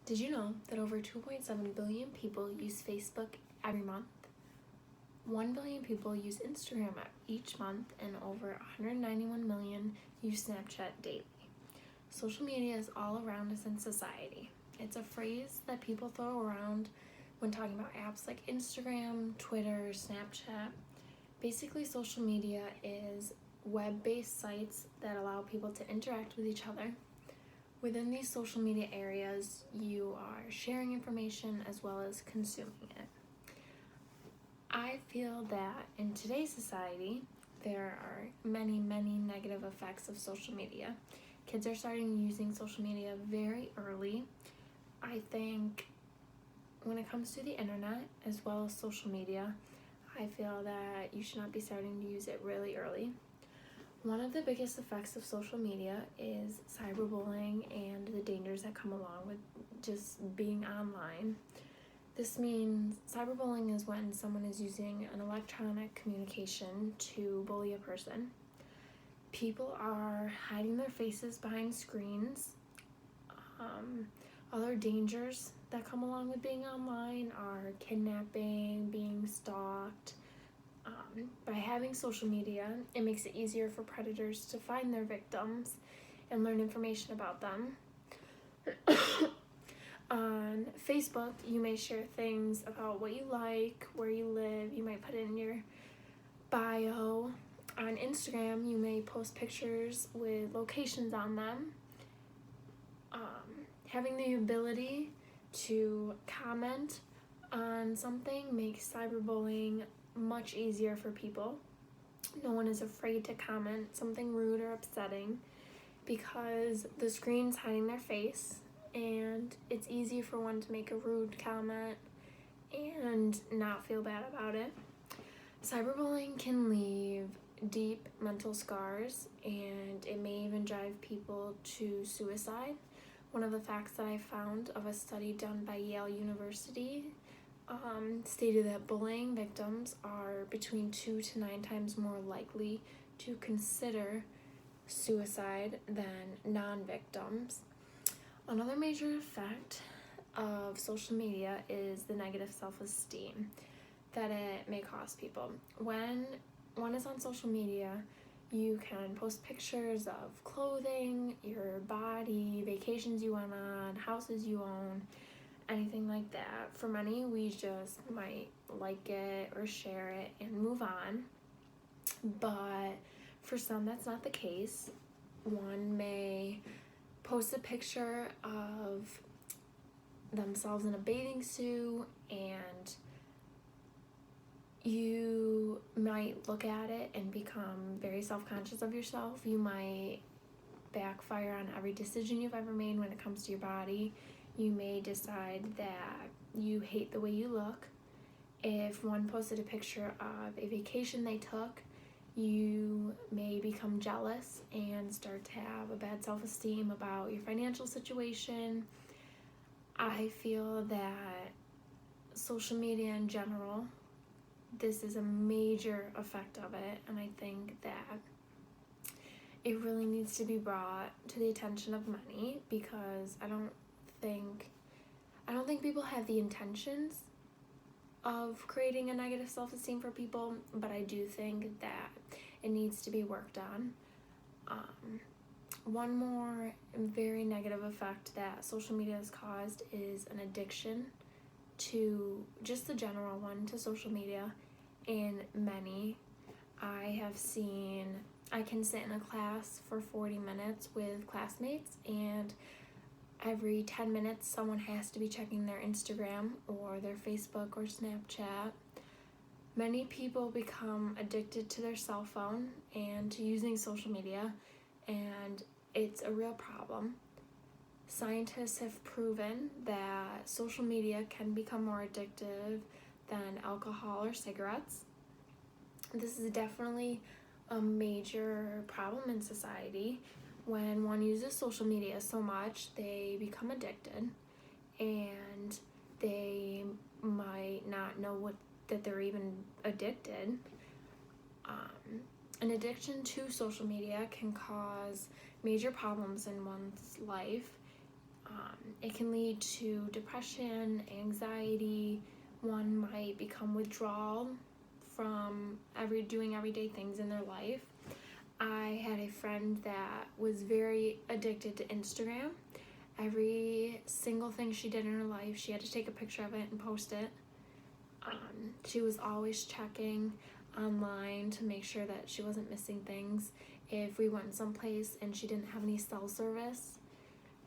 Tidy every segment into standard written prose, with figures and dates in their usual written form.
Did you know that over 2.7 billion people use Facebook every month? 1 billion people use Instagram each month, and over 191 million use Snapchat daily. Social media is all around us in society. It's a phrase that people throw around when talking about apps like Instagram, Twitter, Snapchat. Basically, social media is web-based sites that allow people to interact with each other. Within these social media areas, you are sharing information as well as consuming it. I feel that in today's society, there are many negative effects of social media. Kids are starting using social media very early. I think when it comes to the internet as well as social media, I feel that you should not be starting to use it really early. One of the biggest effects of social media is cyberbullying and the dangers that come along with just being online. This means cyberbullying is when someone is using an electronic communication to bully a person. People are hiding their faces behind screens. Other dangers that come along with being online are kidnapping, being stalked. By having social media, it makes it easier for predators to find their victims and learn information about them. On Facebook, you may share things about what you like, where you live. You might put it in your bio. On Instagram, you may post pictures with locations on them. Having the ability to comment on something makes cyberbullying much easier for people. No one is afraid to comment something rude or upsetting because the screen's hiding their face, and it's easy for one to make a rude comment and not feel bad about it. Cyberbullying can leave deep mental scars, and it may even drive people to suicide. One of the facts that I found of a study done by Yale University stated that bullying victims are between 2 to 9 times more likely to consider suicide than non-victims. Another major effect of social media is the negative self-esteem that it may cause people. When one is on social media, you can post pictures of clothing, your body, vacations you went on, houses you own, anything like that. For many, we just might like it or share it and move on. But for some, that's not the case. One may post a picture of themselves in a bathing suit, and you might look at it and become very self-conscious of yourself. You might backfire on every decision you've ever made when it comes to your body. You may decide that you hate the way you look. If one posted a picture of a vacation they took, you may become jealous and start to have a bad self-esteem about your financial situation. I feel that social media in general, this is a major effect of it, and I think that it really needs to be brought to the attention of many, because I don't think people have the intentions of creating a negative self-esteem for people, but I do think that it needs to be worked on. One more very negative effect that social media has caused is an addiction to just the general one, to social media. In many, I can sit in a class for 40 minutes with classmates, and every 10 minutes someone has to be checking their Instagram or their Facebook or Snapchat. Many people become addicted to their cell phone and to using social media, and it's a real problem. Scientists have proven that social media can become more addictive than alcohol or cigarettes. This is definitely a major problem in society. When one uses social media so much, they become addicted, and they might not know that they're even addicted. An addiction to social media can cause major problems in one's life. It can lead to depression, anxiety. One might become withdrawal from doing everyday things in their life. I had a friend that was very addicted to Instagram. Every single thing she did in her life, she had to take a picture of it and post it. She was always checking online to make sure that she wasn't missing things. If we went someplace and she didn't have any cell service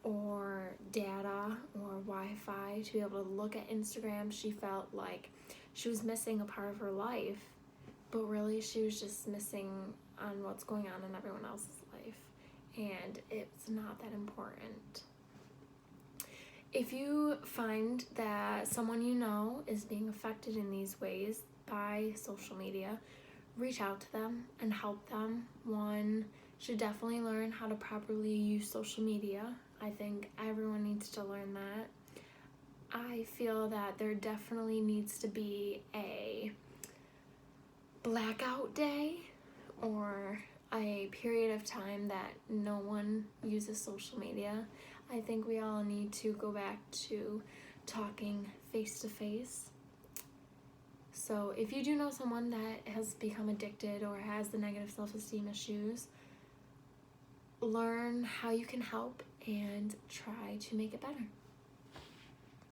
or data or Wi-Fi to be able to look at Instagram, she felt like she was missing a part of her life, but really she was just missing on what's going on in everyone else's life, and it's not that important. If you find that someone you know is being affected in these ways by social media, reach out to them and help them. One should definitely learn how to properly use social media. I think everyone needs to learn that. I feel that there definitely needs to be a blackout day or a period of time that no one uses social media. I think we all need to go back to talking face to face. So if you do know someone that has become addicted or has the negative self-esteem issues, learn how you can help and try to make it better.